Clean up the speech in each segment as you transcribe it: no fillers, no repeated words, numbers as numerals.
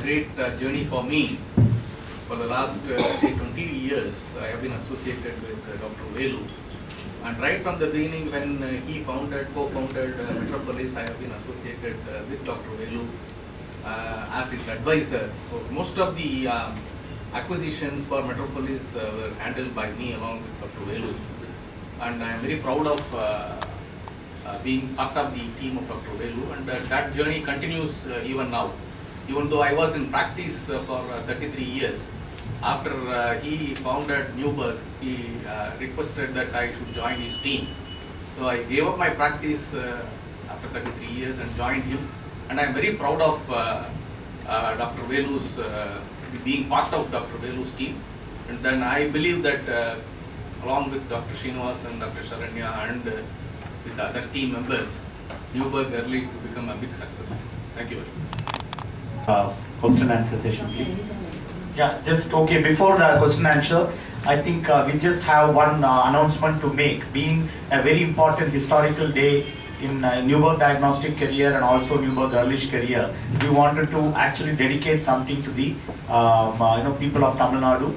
great journey for me. For the last say 20 years, I have been associated with Dr. Velu. And right from the beginning, when he co-founded Metropolis, I have been associated with Dr. Velu as his advisor. So most of the acquisitions for Metropolis were handled by me along with Dr. Velu. And I am very proud of being part of the team of Dr. Velu, and that journey continues even now. Even though I was in practice for 33 years, after he founded NEUBERG, he requested that I should join his team. So I gave up my practice after 33 years and joined him. And I am very proud of Dr. Velu's, being part of Dr. Velu's team. And then I believe that along with Dr. Srinivas and Dr. Sharanya and with the other team members, NEUBERG early to become a big success. Thank you very much. Question answer session, please. Yeah, just okay. Before the question answer, I think we just have one announcement to make. Being a very important historical day in NEUBERG diagnostic career and also NEUBERG earlish career, we wanted to actually dedicate something to the people of Tamil Nadu,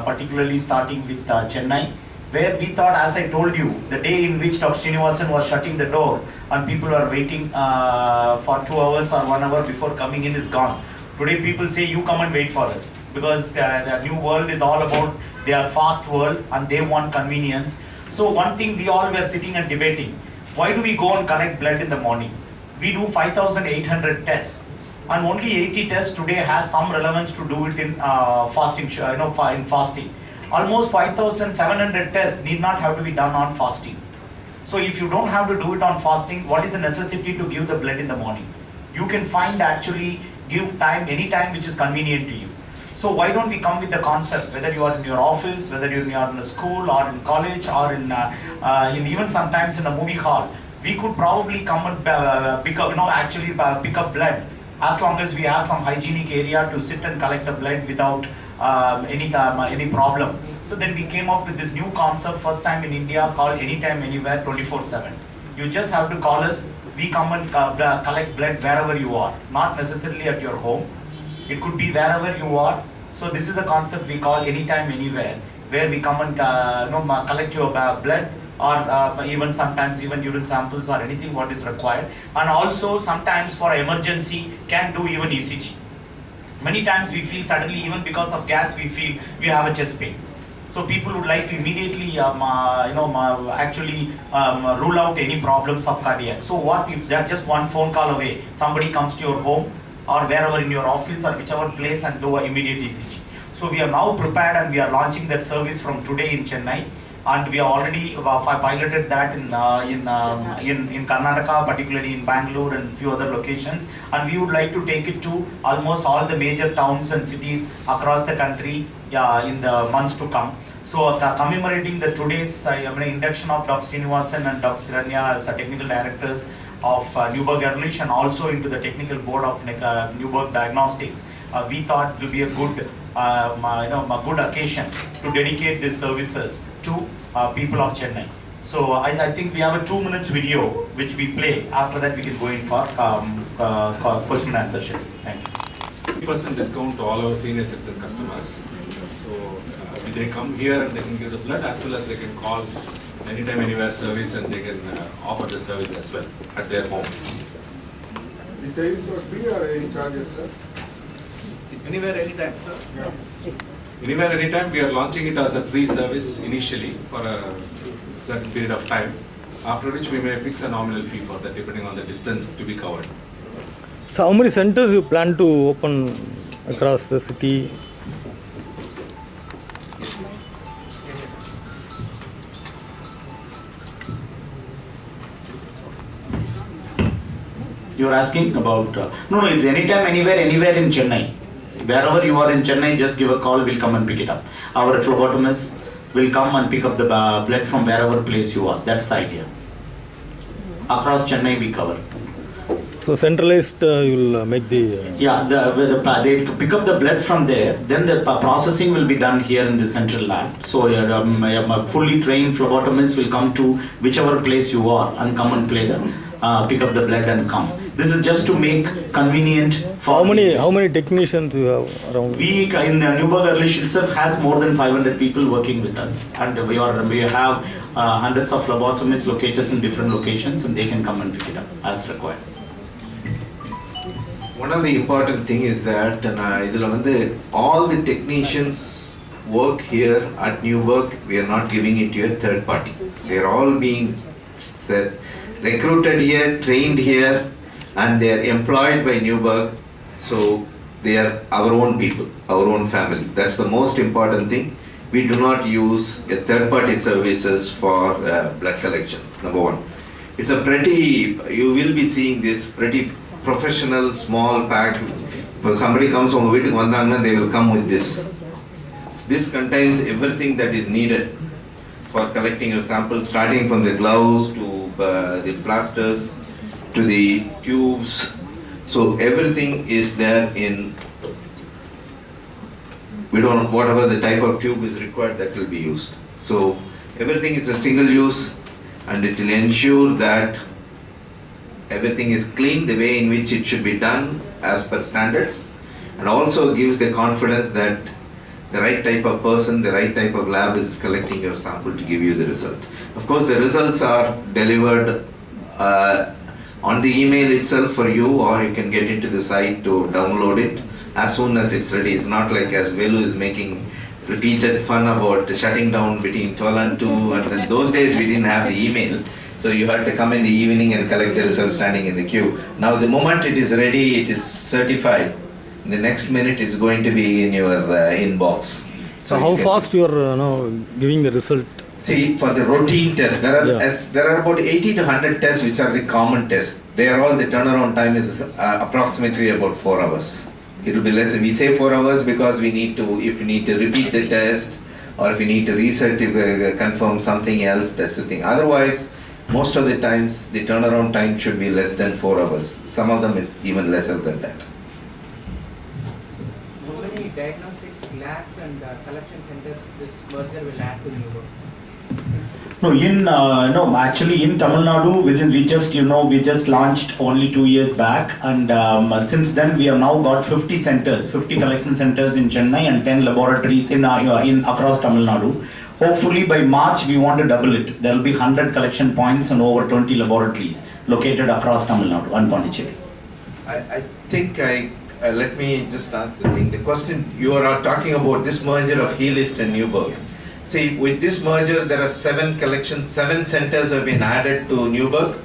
particularly starting with Chennai, where we thought, as I told you, the day in which Dr. Srinivasan was shutting the door and people are waiting for 2 hours or 1 hour before coming in is gone. Today people say, you come and wait for us, because the new world is all about their fast world and they want convenience. So one thing we all were sitting and debating, why do we go and collect blood in the morning? We do 5,800 tests and only 80 tests today has some relevance to do it in fasting. In fasting. Almost 5,700 tests need not have to be done on fasting. So if you don't have to do it on fasting, what is the necessity to give the blood in the morning? You can find actually give time, any time which is convenient to you. So why don't we come with the concept, whether you are in your office, whether you are in a school or in college or in even sometimes in a movie hall, we could probably come and pick up blood, as long as we have some hygienic area to sit and collect the blood without any problem. So then we came up with this new concept, first time in India, called Anytime Anywhere 24/7. You just have to call us, we come and collect blood wherever you are, not necessarily at your home. It could be wherever you are. So this is the concept we call Anytime Anywhere, where we come and collect your blood, or even sometimes even urine samples or anything what is required. And also sometimes for emergency can do even ECG. Many times we feel suddenly, even because of gas, we feel we have a chest pain. So people would like to immediately rule out any problems of cardiac. So what if they're just one phone call away, somebody comes to your home or wherever in your office or whichever place and do an immediate ECG. So we are now prepared and we are launching that service from today in Chennai. And we have already piloted that in Karnataka, particularly in Bangalore and few other locations. And we would like to take it to almost all the major towns and cities across the country in the months to come. So commemorating the today's induction of Dr. Srinivasan and Dr. Sharanya as technical directors of NEUBERG Earlish and also into the technical board of NEUBERG Diagnostics, we thought it will be a good, a good occasion to dedicate these services to people of Chennai. So I think we have a 2 minutes video which we play. After that we can go in for question and answer session. Thank you. 50% discount to all our senior citizen customers. So they come here and they can give the blood, as well as they can call Anytime Anywhere service and they can offer the service as well at their home. The service for free or any charges, sir? It's anywhere, anytime, sir. Yeah. Anywhere, anytime, we are launching it as a free service initially for a certain period of time, after which we may fix a nominal fee for that depending on the distance to be covered. So how many centers you plan to open across the city? You are asking about, no, it's anytime, anywhere, anywhere in Chennai. Wherever you are in Chennai, just give a call, we'll come and pick it up. Our phlebotomist will come and pick up the blood from wherever place you are. That's the idea. Across Chennai we cover. So centralized, you will make the... Yeah, they pick up the blood from there, then the processing will be done here in the central lab. So a fully trained phlebotomist will come to whichever place you are and come and pick up the blood and come. This is just to make convenient for How many technicians you have around? We in Neuberg Ehrlich itself has more than 500 people working with us, and we have hundreds of phlebotomists located in different locations, and they can come and pick it up as required. One of the important thing is that all the technicians work here at Neuberg. We are not giving it to a third party. They are all being recruited here, trained here, and they are employed by Neuberg. So they are our own people, our own family. That's the most important thing. We do not use a third party services for blood collection, number one. It's a pretty, you will be seeing this pretty professional small pack. If somebody comes from Viduk, they will come with this. This contains everything that is needed for collecting your sample, starting from the gloves to the plasters to the tubes. So everything is there in, whatever the type of tube is required, that will be used. So everything is a single use, and it will ensure that everything is clean the way in which it should be done as per standards, and also gives the confidence that the right type of person, the right type of lab is collecting your sample to give you the result. Of course, the results are delivered on the email itself for you, or you can get into the site to download it as soon as it's ready. It's not like as Velu is making repeated fun about shutting down between 12 and 2, and then those days we didn't have the email. So you had to come in the evening and collect the results standing in the queue. Now the moment it is ready, it is certified. In the next minute it's going to be in your inbox. So how fast you are giving the result? See, for the routine tests, there are about 80 to 100 tests which are the common tests. They are all, the turnaround time is approximately about 4 hours. It will be less. We say 4 hours because we need to, if we need to repeat the test, or if we need to confirm something else, that's the thing. Otherwise, most of the times the turnaround time should be less than 4 hours. Some of them is even lesser than that. How many diagnostics labs and collection centers this merger will add to Neuberg? No, actually in Tamil Nadu, we just launched only 2 years back, and since then we have now got 50 centers, 50 collection centers in Chennai and 10 laboratories in across Tamil Nadu. Hopefully by March we want to double it. There will be 100 collection points and over 20 laboratories located across Tamil Nadu and Pondicherry. I think let me just answer the thing. The question you are talking about, this merger of Helist and Neuberg. See, with this merger, there are 7 centers have been added to Neuberg.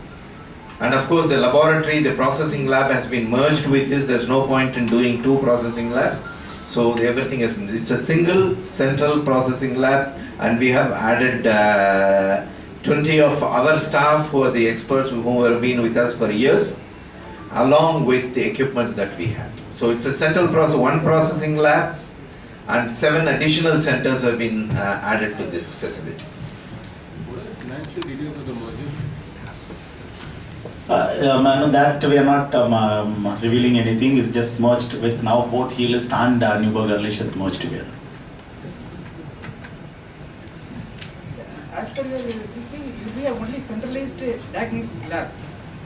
And of course, the laboratory, the processing lab has been merged with this. There's no point in doing 2 processing labs. So everything has been, it's a single central processing lab, and we have added 20 of our staff who are the experts who have been with us for years, along with the equipments that we had. So it's a central one processing lab, and 7 additional centers have been added to this facility. What are the financial details of the merger? That we are not revealing anything. It's just merged with now both Helist and Neuberg Ehrlich has merged together. As per your this thing, you will be only centralized diagnostics lab,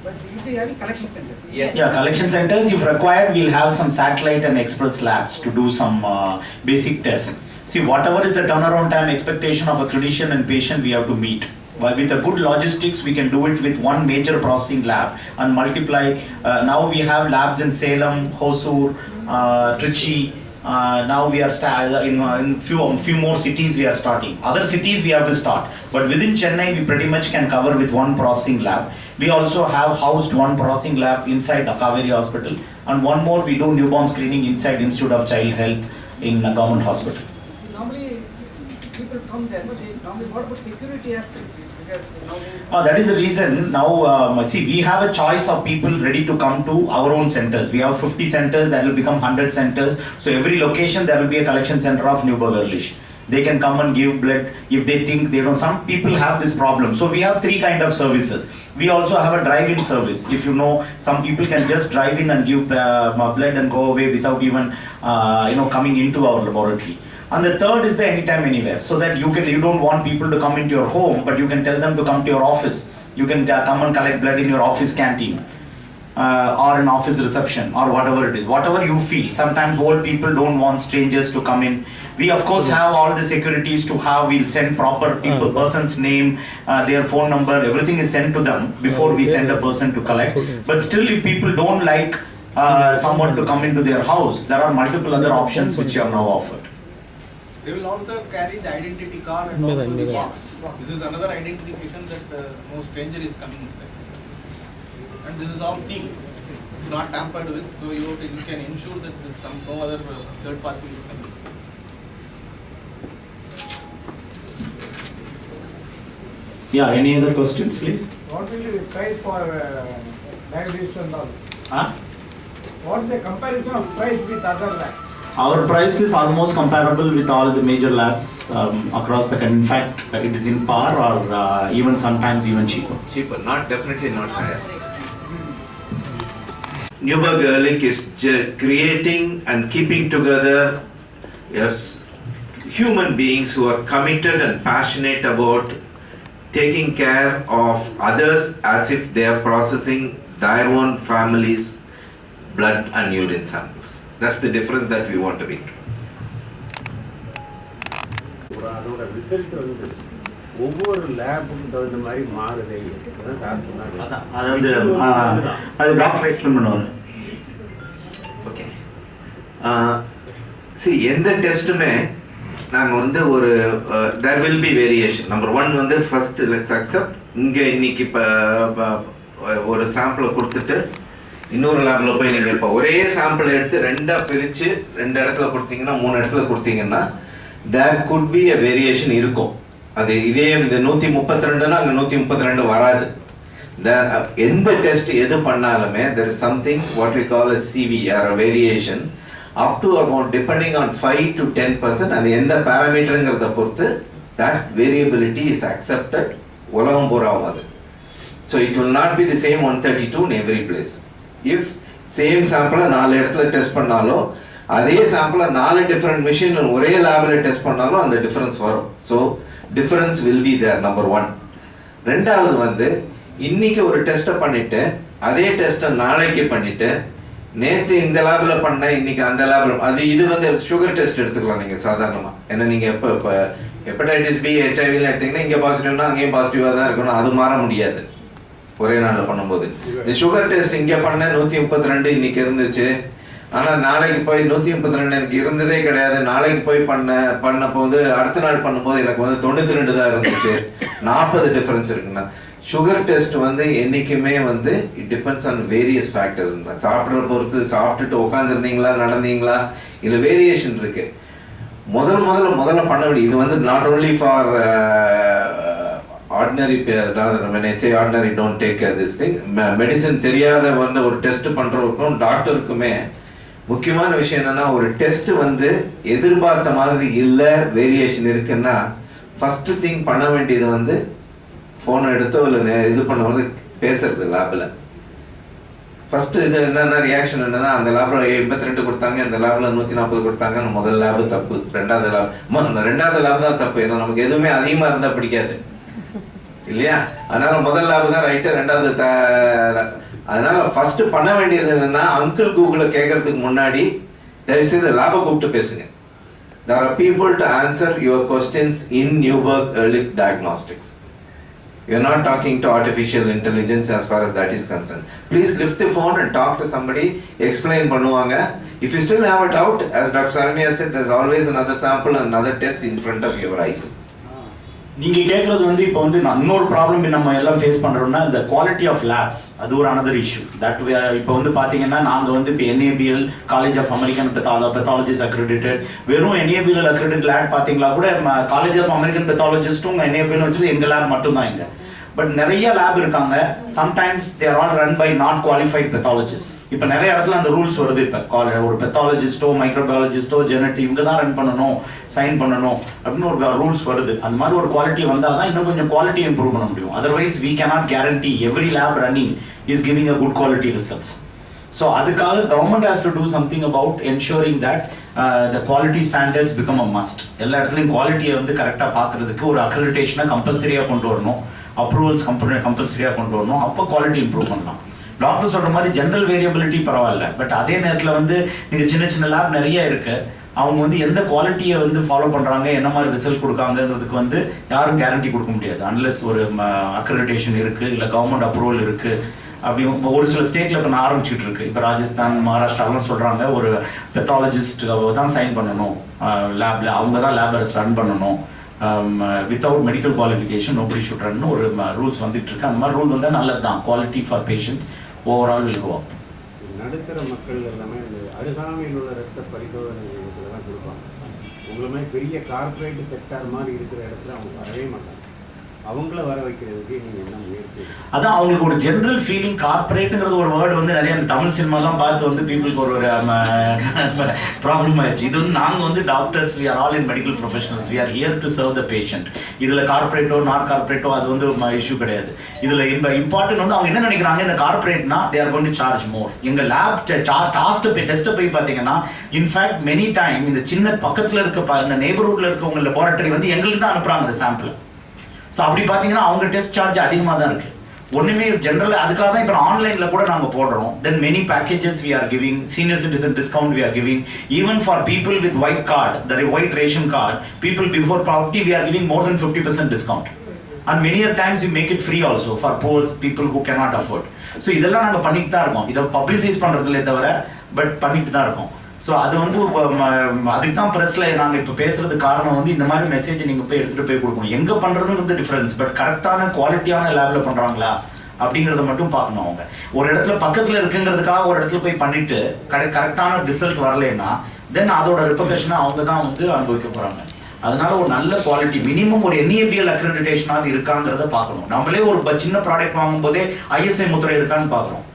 but you will be having collection centers. Yes. Yeah, collection centers, if required, we'll have some satellite and express labs to do some basic tests. See, whatever is the turnaround time expectation of a clinician and patient, we have to meet. But with a good logistics, we can do it with one major processing lab and multiply. Now we have labs in Salem, Hosur, Trichy. Now we are in few more cities we are starting. Other cities we have to start. But within Chennai, we pretty much can cover with one processing lab. We also have housed one processing lab inside the Kaveri Hospital. And one more, we do newborn screening inside Institute of Child Health in a government hospital. See, normally people come there. Normally, what about security aspect? Because nowadays. That is the reason now, see, we have a choice of people ready to come to our own centers. We have 50 centers, that will become 100 centers. So every location, there will be a collection center of Neuberg Ehrlich. They can come and give blood if they think they don't. Some people have this problem. So we have 3 kind of services. We also have a drive-in service. If you know, some people can just drive in and give blood and go away without even coming into our laboratory. And the third is the anytime anywhere, so that you don't want people to come into your home, but you can tell them to come to your office. You can come and collect blood in your office canteen. or an office reception or whatever it is, whatever you feel. Sometimes old people don't want strangers to come in. We of course have all the securities to have, we'll send proper people, person's name, their phone number, everything is sent to them before we send a person to collect. But still, if people don't like someone to come into their house, there are multiple other options which you have now offered. They will also carry the identity card and also the box. This is another identification that no stranger is coming inside. And this is all sealed, not tampered with, so you can ensure that no other third party is coming inside. Yeah, any other questions, please? What will you price for diabetes and all? Huh? What is the comparison of price with other labs? Our price is almost comparable with all the major labs across the country. In fact, it is in par or even sometimes even cheaper. Cheaper, definitely not higher. Neuberg Ehrlich is creating and keeping together human beings who are committed and passionate about taking care of others as if they are processing their own family's blood and urine samples. That's the difference that we want to make. அதோட result வந்து ஒவ்வொரு லேபுக்கும் தகுந்த மாதிரி மாறுது. அது doctor explain பண்ணுவாங்க. Okay. see எந்த டெஸ்ட்டுமே நாங்கள் வந்து ஒரு there will be variation. Number 1 வந்து ஃபர்ஸ்ட் லெட்ஸ் அக்செப்ட் இங்கே இன்னைக்கு இப்போ ஒரு சாம்பிளை கொடுத்துட்டு இன்னொரு லேபில் போய் நீங்கள் இப்போ ஒரே சாம்பிள் எடுத்து 2ஆக பிரித்து 2 இடத்துல கொடுத்தீங்கன்னா 3 இடத்துல கொடுத்தீங்கன்னா there could be a variation இருக்கும். அது இதே இந்த 132னா அங்கே 132 வராது. எந்த டெஸ்ட் எது பண்ணாலுமே there is something what we call as CV or a variation up to about depending on 5 to 10%. அது எந்த பாராமீட்டருங்கிறத பொறுத்து that variability is accepted. உலகம் பூராவும் அது. So it will not be the same 132 in every place. If same sample 4 இடத்துல test பண்ணாலோ அதே சாம்பிளை 4 டிஃப்ரெண்ட் மிஷின் ஒரே லேபில் டெஸ்ட் பண்ணாலும் அந்த டிஃபரன்ஸ் வரும். So difference will be there, number 1. ரெண்டாவது வந்து இன்னைக்கு ஒரு டெஸ்ட்டை பண்ணிட்டு அதே டெஸ்ட்டை நாளைக்கு பண்ணிட்டு நேற்று இந்த லேபில் பண்ண இன்னைக்கு அந்த லேபில் அது இது வந்து சுகர் டெஸ்ட் எடுத்துக்கலாம் நீங்கள் சாதாரணமாக. ஏன்னா நீங்கள் இப்போ ஹெப்படைட்டிஸ் பி ஹெச்ஐவின்னு எடுத்தீங்கன்னா இங்கே பாசிட்டிவ்னா அங்கேயும் பாசிட்டிவாக தான் இருக்கணும், அது மாற முடியாது ஒரே நாளில் பண்ணும்போது. இந்த சுகர் டெஸ்ட் இங்கே பண்ண 132 இன்னைக்கு இருந்துச்சு, ஆனால் நாளைக்கு போய் 132 எனக்கு இருந்ததே கிடையாது, நாளைக்கு போய் பண்ண போது அடுத்த நாள் பண்ணும்போது எனக்கு வந்து 92 தான் இருந்துச்சு, 40 டிஃபரன்ஸ் இருக்குன்னா சுகர் டெஸ்ட் வந்து என்றைக்குமே வந்து it depends on various factors. சாப்பிட்ற பொறுத்து, சாப்பிட்டுட்டு உட்காந்துருந்தீங்களா நடந்தீங்களா இல்லை வேரியேஷன் இருக்கு. முதல்ல பண்ண வேண்டிய இது வந்து not only for ordinary, when I say ordinary don't take this thing, medicine தெரியாத வந்து ஒரு டெஸ்ட் பண்ணுறவருக்கும் டாக்டருக்குமே முக்கியமான விஷயம் என்னன்னா ஒரு டெஸ்ட் வந்து எதிர்பார்த்த மாதிரி இல்லை வேரியேஷன் இருக்குன்னா ஃபர்ஸ்ட் திங் பண்ண வேண்டியது வந்து ஃபோனை எடுத்தோ இல்லை இது பண்ணும்போது பேசுறது லேபில். ஃபர்ஸ்ட் இது என்னென்ன ரியாக்ஷன் என்னன்னா அந்த லேபில் 82 கொடுத்தாங்க, இந்த லேபில் 140 கொடுத்தாங்க, முதல் லேபு தப்பு, ரெண்டாவது லேப் தான் தப்பு. ஏன்னா நமக்கு எதுவுமே அதிகமாக இருந்தால் பிடிக்காது இல்லையா, அதனால முதல் லேபு தான் ரைட்டு, ரெண்டாவது அதனால ஃபர்ஸ்ட் பண்ண வேண்டியது என்னன்னா அங்கிள் கூகுளை கேட்கறதுக்கு முன்னாடி தயவுசெய்து லேபை கூப்பிட்டு பேசுங்க. There are people to answer your questions in NEUBERG Ehrlich Diagnostics. You are not talking to artificial intelligence as far as that is concerned. Please lift the phone and talk to somebody, explain பண்ணுவாங்க. If you still have a doubt, as Dr. Saranya said, there is always another sample and another test in front of your eyes. நீங்கள் கேட்குறது வந்து இப்போ வந்து இன்னொரு problem நம்ம எல்லாம் face பண்ணுறோம்னா இந்த குவாலிட்டி ஆஃப் லேப்ஸ், அது ஒரு அனதர் இஷ்யூ. தட் இப்போ வந்து பார்த்தீங்கன்னா நாங்கள் வந்து இப்போ NABL college of American pathologist accredited, வெறும் NABL அக்ரெடிட் லேப் பார்த்தீங்களா கூட காலேஜ் ஆஃப் அமெரிக்கன் பெத்தாலஜிஸ்ட்டும் NABL வச்சு எங்கள் லேப் மட்டும்தான் இங்கே. பட் நிறைய லேப் இருக்காங்க, sometimes they're all run by not qualified pathologist. இப்போ நிறைய இடத்துல அந்த ரூல்ஸ் வருது. இப்போ ஒரு பெத்தாலஜிஸ்டோ மைக்ரோபயாலஜிஸ்டோ ஜெனட்டிக் இவங்க தான் ரன் பண்ணணும், சைன் பண்ணணும் அப்படின்னு ஒரு ரூல்ஸ் வருது. அந்த மாதிரி ஒரு குவாலிட்டி வந்தால் தான் இன்னும் கொஞ்சம் குவாலிட்டி இம்ப்ரூவ் பண்ண முடியும். Otherwise we cannot guarantee every lab running is giving a good quality results. So அதுக்காக government has to do something about ensuring that the quality standards become a must. எல்லா இடத்துலையும் குவாலிட்டியை வந்து கரெக்டாக பார்க்கறதுக்கு ஒரு அக்ரெடிட்டேஷனை கம்பல்சரியாக கொண்டு வரணும், அப்ரூவல்ஸ் கம்பல்சரியாக கொண்டு வரணும். அப்போ குவாலிட்டி இம்ப்ரூவ் பண்ணலாம். டாக்டர் சொல்கிற மாதிரி ஜென்ரல் வேரியபிலிட்டி பரவாயில்ல, பட் அதே நேரத்தில் வந்து நீங்கள் சின்ன சின்ன லேப் நிறைய இருக்குது, அவங்க வந்து எந்த குவாலிட்டியை வந்து ஃபாலோ பண்ணுறாங்க, என்ன மாதிரி ரிசல்ட் கொடுக்காங்கிறதுக்கு வந்து யாரும் கேரண்டி கொடுக்க முடியாது அன்லெஸ் ஒரு அக்ரெடிடேஷன் இருக்குது இல்லை கவர்மெண்ட் அப்ரூவல் இருக்குது. அப்படி ஒரு சில ஸ்டேட்டில் இப்போ நான் ஆரம்பிச்சுட்டு இருக்கு, இப்போ ராஜஸ்தான் மகாராஷ்டிராலாம் சொல்கிறாங்க ஒரு பெத்தாலஜிஸ்ட் தான் சைன் பண்ணணும் லேபில், அவங்க தான் லேபை ரன் பண்ணணும், without medical qualification nobody should run ஒரு ரூல்ஸ் வந்துட்டு இருக்கு. அந்த மாதிரி ரூல் வந்தால் நல்லது தான், quality for patients overall will go up. நடுத்தர மக்கள் எல்லாமே இந்த அருகாமையில் உள்ள ரத்த பரிசோதனை தான் கொடுப்பாங்க. உங்களுமே பெரிய கார்பரேட் செக்டார் மாதிரி இருக்கிற இடத்துல அவங்க வரவே மாட்டாங்க. அவங்கள வர வைக்கிறதுக்கு நீங்கள் என்ன முயற்சி? அதான் அவங்களுக்கு ஒரு ஜென்ரல் ஃபீலிங், கார்பரேட்டுங்கிறது ஒரு வேர்டு வந்து நிறைய அந்த தமிழ் சினிமாலாம் பார்த்து வந்து பீப்புளுக்கு ஒரு ப்ராப்ளம் ஆயிடுச்சு. இது வந்து நாங்கள் வந்து doctors, we are all in medical professionals, we are here to serve the patient. இதில் கார்பரேட்டோ நார் கார்பரேட்டோ அது வந்து இஷ்யூ கிடையாது. இதில் இம்பார்ட்டன்ட் வந்து அவங்க என்ன நினைக்கிறாங்க, இந்த கார்பரேட்னா they are going to charge more. எங்கள் லேப் டெஸ்ட்டை போய் பார்த்தீங்கன்னா இன்ஃபேக்ட் மெனி டைம் இந்த சின்ன பக்கத்தில் இருக்க இந்த நெய்பர்ஹுட்டில் இருக்க உங்கள் லெபார்ட்டரி வந்து எங்களுக்கு தான் அனுப்புகிறாங்க அந்த சாம்பிள். ஸோ அப்படி பார்த்தீங்கன்னா அவங்க டெஸ்ட் சார்ஜ் அதிகமாக தான் இருக்குது. ஒன்றுமே ஜென்ரல் அதுக்காக தான் இப்போ ஆன்லைனில் கூட நாங்கள் போடுறோம். Then many packages we are giving, senior citizen discount we are giving, even for people with white card, the white ration card, people below poverty we are giving more than 50% discount. And many times we make it free also for poors people who cannot afford. So இதெல்லாம் நாங்கள் பண்ணிட்டு தான் இருக்கோம். இதை publicise பண்ணுறதுலே தவிர but பண்ணிட்டு தான் இருக்கோம். ஸோ அது வந்து அதுக்கு தான் ப்ரெஸ்ஸில் நாங்கள் இப்போ பேசுறதுக்கு காரணம் வந்து இந்த மாதிரி மெசேஜ் நீங்கள் போய் எடுத்துகிட்டு போய் கொடுக்கணும். எங்கே பண்ணுறதுங்கிறது டிஃப்ரென்ஸ், பட் கரெக்டான குவாலிட்டியான லேபில் பண்ணுறாங்களா அப்படிங்கிறத மட்டும் பார்க்கணும். அவங்க ஒரு இடத்துல பக்கத்தில் இருக்குங்கிறதுக்காக ஒரு இடத்துல போய் பண்ணிட்டு கரெக்டான ரிசல்ட் வரலைன்னா தென் அதோட ரிப்பர்கஷனை அவங்க தான் வந்து அனுபவிக்க போகிறாங்க. அதனால ஒரு நல்ல குவாலிட்டி மினிமம் ஒரு NEBL அக்ரெடிடேஷனாவது இருக்காங்கிறத பார்க்கணும். நம்மளே ஒரு சின்ன ப்ராடக்ட் வாங்கும் போதே ISI முத்திரை இருக்கான்னு பார்க்குறோம்.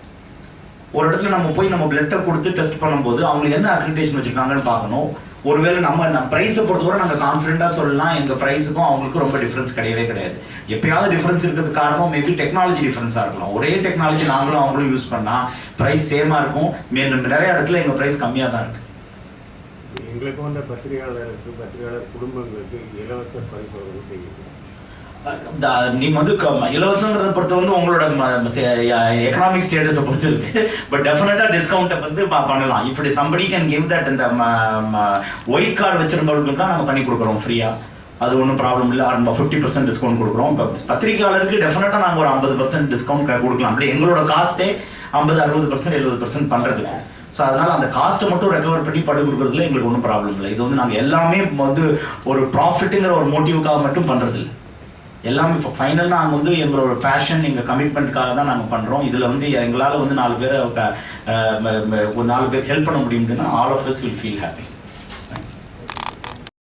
ஒரு இடத்துல நம்ம போய் நம்ம பிளட்டை கொடுத்து டெஸ்ட் பண்ணும்போது அவங்களுக்கு என்ன அக்ரிடேஷன் வச்சுருக்காங்கன்னு பார்க்கணும். ஒருவேளை நம்ம ப்ரைஸை பொறுத்தவரை நாங்கள் கான்ஃபிடென்ட்டாக சொல்லலாம், எங்கள் ப்ரைஸுக்கும் அவங்களுக்கும் ரொம்ப டிஃப்ரென்ஸ் கிடையவே கிடையாது. எப்பயாவது டிஃப்ரென்ஸ் இருக்கிறது காரணம் மேபி டெக்னாலஜி டிஃப்ரென்ஸாக இருக்கலாம். ஒரே டெக்னாலஜி நாங்களும் அவங்களும் யூஸ் பண்ணால் ப்ரைஸ் சேமாக இருக்கும். நிறைய இடத்துல எங்கள் ப்ரைஸ் கம்மியாக தான் இருக்குது. எங்களுக்கு வந்த பத்திரிகையாளர் குடும்பங்களுக்கு இலவச பரிசோதனை செய்யுது. நீங்கள் வந்து இலவசங்கிறத பொறுத்த வந்து உங்களோட எக்கனாமிக் ஸ்டேட்டஸை பொறுத்து இருக்கு. பட் டெஃபினட்டாக டிஸ்கவுண்ட்டை வந்து பண்ணலாம். If it somebody can give that. இந்த ஒயிட் கார்டு வச்சிருந்தவங்களுக்கு தான் நாங்கள் பண்ணி கொடுக்குறோம் ஃப்ரீயாக, அது ஒன்றும் ப்ராப்ளம் இல்லை. 50% டிஸ்கவுண்ட் கொடுக்குறோம். இப்போ பத்திரிகையாளருக்கு டெஃபினட்டாக நாங்கள் ஒரு 50% டிஸ்கவுண்ட் கொடுக்கலாம். அப்படி எங்களோட காஸ்ட்டே 50, 60%, 70% பண்ணுறதுக்கு. ஸோ அதனால் அந்த காஸ்ட்டை மட்டும் ரெக்கவர் பண்ணி படி கொடுக்குறதுல எங்களுக்கு ஒன்றும் ப்ராப்ளம் இல்லை. இது வந்து நாங்கள் எல்லாமே வந்து ஒரு ப்ராஃபிட்டுங்கிற ஒரு மோட்டிவுக்காக மட்டும் பண்ணுறதில்லை. எல்லாமே ஃபைனல் நாங்கள் வந்து எங்களோட பேஷன், எங்கள் கமிட்மெண்ட்டுக்காக தான் நாங்கள் பண்ணுறோம். இதில் வந்து எங்களால் வந்து 4 பேர் ஹெல்ப் பண்ண முடியும்னா all of us will feel happy.